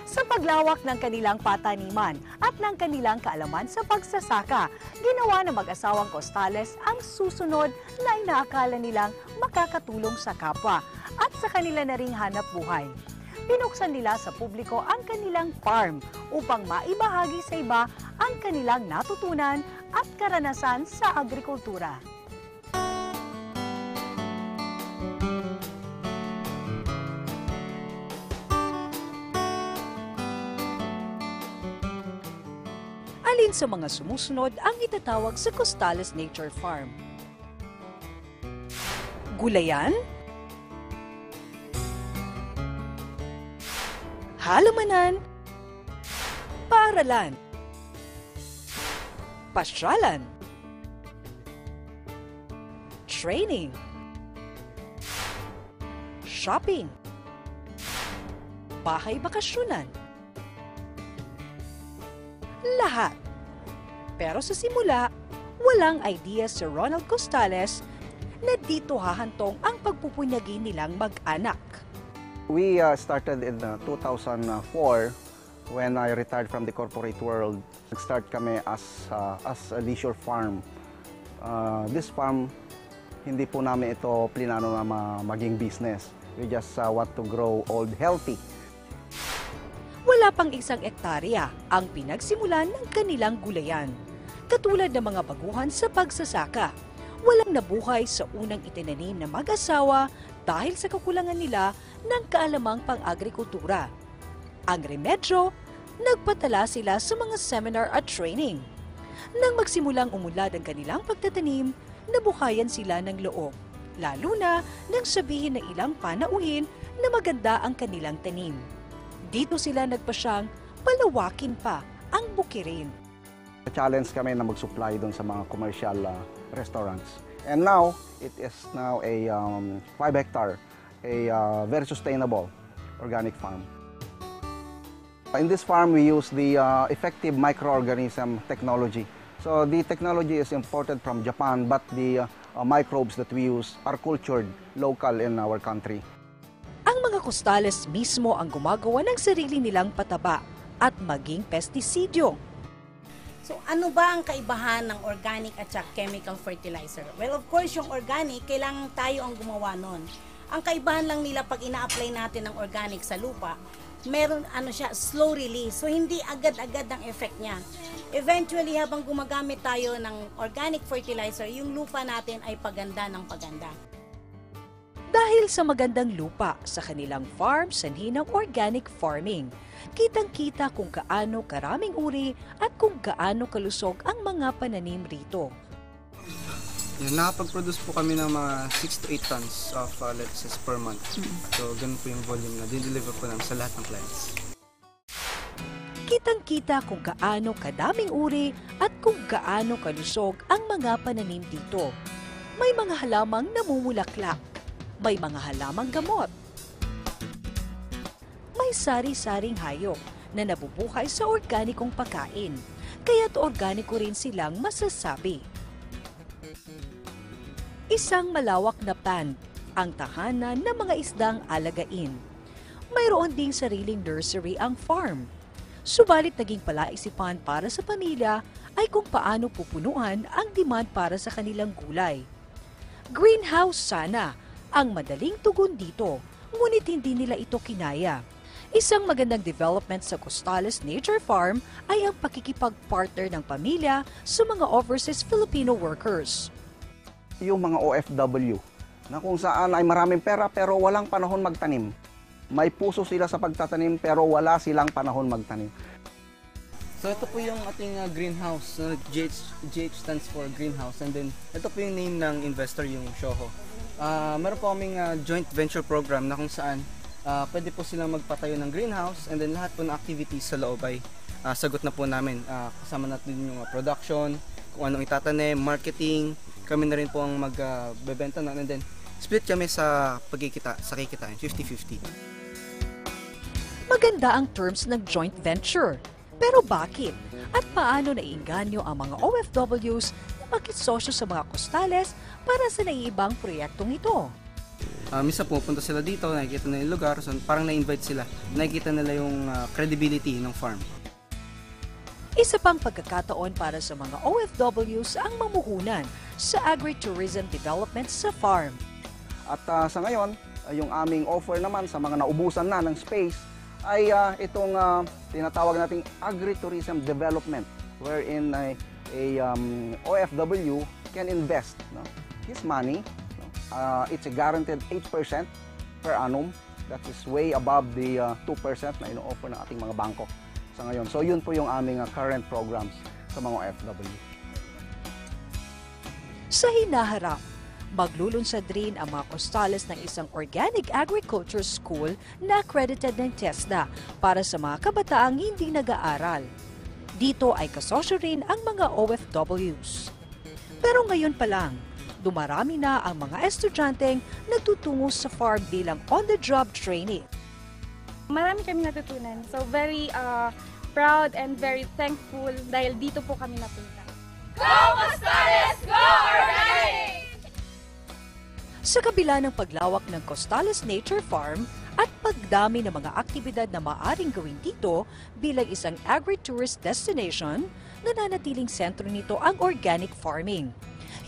Sa paglawak ng kanilang pataniman at ng kanilang kaalaman sa pagsasaka, ginawa ng mag-asawang Costales ang susunod na inaakala nilang makakatulong sa kapwa at sa kanila na ring hanap buhay. Pinuksan nila sa publiko ang kanilang farm upang maibahagi sa iba ang kanilang natutunan at karanasan sa agrikultura. Alin sa mga sumusunod ang itatawag sa Costales Nature Farm? Gulayan? Halamanan? Paaralan? Pasyalan? Training? Shopping? Bahay bakasyonan? Lahat. Pero sa simula, walang idea si Ronald Costales na dito hahantong ang pagpupunyagi nilang mag-anak. We started in 2004 when I retired from the corporate world. Nag-start kami as a leisure farm. This farm, hindi po namin ito plinano na maging business. We just want to grow old healthy. Wala pang 1 ektarya ang pinagsimulan ng kanilang gulayan. Katulad ng mga baguhan sa pagsasaka, walang nabuhay sa unang itinanim na mag-asawa dahil sa kakulangan nila ng kaalamang pang-agrikultura. Ang remedyo, nagpatala sila sa mga seminar at training. Nang magsimulang umunlad ang kanilang pagtatanim, nabuhayan sila ng loob, lalo na nang sabihin ng ilang panauhin na maganda ang kanilang tanim. Dito sila nagpasyang palawakin pa ang bukirin. Challenge kami na mag-supply doon sa mga commercial restaurants. And now, it is now a 5 hectare, a very sustainable organic farm. In this farm, we use the effective microorganism technology. So the technology is imported from Japan, but the microbes that we use are cultured local in our country. Ang mga Costales mismo ang gumagawa ng sarili nilang pataba at maging pestisidyo. So ano ba ang kaibahan ng organic at chemical fertilizer? Well, of course, yung organic, kailangan tayo ang gumawa nun. Ang kaibahan lang nila pag ina-apply natin ng organic sa lupa, meron siya, slow release. So hindi agad-agad ang effect niya. Eventually, habang gumagamit tayo ng organic fertilizer, yung lupa natin ay paganda ng paganda. Dahil sa magandang lupa sa kanilang farm sanhi ng organic farming, kitang-kita kung gaano karaming uri at kung gaano kalusog ang mga pananim rito. Yan, nakapag-produce po kami ng mga 6 to 8 tons of lettuces per month. So, ganun po yung volume na dinideliver po namin sa lahat ng clients. Kitang-kita kung gaano kadaming uri at kung gaano kalusog ang mga pananim dito. May mga halamang namumulaklak. May mga halamang gamot. May sari-saring hayop na nabubuhay sa organikong pagkain, kaya't organiko rin silang masasabi. Isang malawak na pond, ang tahanan ng mga isdang alagain. Mayroon ding sariling nursery ang farm. Subalit naging palaisipan para sa pamilya ay kung paano pupunuan ang demand para sa kanilang gulay. Greenhouse sana ang madaling tugon dito, ngunit hindi nila ito kinaya. Isang magandang development sa Costales Nature Farm ay ang pakikipag-partner ng pamilya sa mga overseas Filipino workers. Yung mga OFW, na kung saan ay maraming pera pero walang panahon magtanim. May puso sila sa pagtatanim pero wala silang panahon magtanim. So, ito po yung ating greenhouse. GH stands for greenhouse. And then, ito po yung name ng investor, yung Shoho. Meron po kaming joint venture program na kung saan pwede po silang magpatayo ng greenhouse and then lahat po ng activities sa loob ay sagot na po namin. Kasama natin yung production, kung anong itatanim, marketing, kami na rin po ang magbebenta na, and then split kami sa pagkikita, sa kikitain, 50-50. Maganda ang terms ng joint venture. Pero bakit? At paano naiinganyo ang mga OFWs na makisosyo sa mga Costales para sa naiibang proyektong ito? Minsan pupunta sila dito, nakikita nila yung lugar, so parang na-invite sila. Nakikita nila yung credibility ng farm. Isa pang pagkakataon para sa mga OFWs ang mamuhunan sa agritourism development sa farm. At sa ngayon, yung aming offer naman sa mga naubusan na ng space ay itong tinatawag nating agritourism development, wherein OFW can invest his money. It's a guaranteed 8% per annum. That is way above the 2% na ino-offer ng ating mga bangko sa ngayon. So yun po yung aming current programs sa mga OFW. Sa hinaharap, maglulunsad rin ang mga Costales ng isang organic agriculture school na accredited ng TESDA para sa mga kabataang hindi nag-aaral. Dito ay kasosyo rin ang mga OFWs. Pero ngayon pa lang, dumarami na ang mga estudyanteng nagtutungo sa farm bilang on-the-job training. Marami kami natutunan. So very proud and very thankful dahil dito po kami napunta. Sa kabila ng paglawak ng Costales Nature Farm at pagdami ng mga aktibidad na maaaring gawin dito bilang isang agri-tourist destination, nananatiling sentro nito ang organic farming.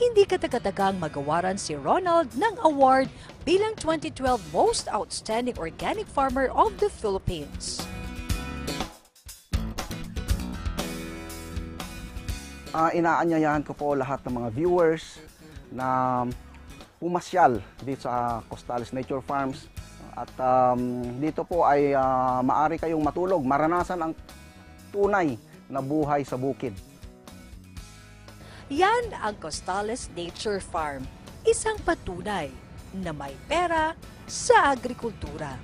Hindi katagatagang magawaran si Ronald ng award bilang 2012 Most Outstanding Organic Farmer of the Philippines. Inaanyayahan ko po lahat ng mga viewers na pumasyal dito sa Costales Nature Farms at dito po ay maaari kayong matulog, maranasan ang tunay na buhay sa bukid. Yan ang Costales Nature Farm, isang patunay na may pera sa agrikultura.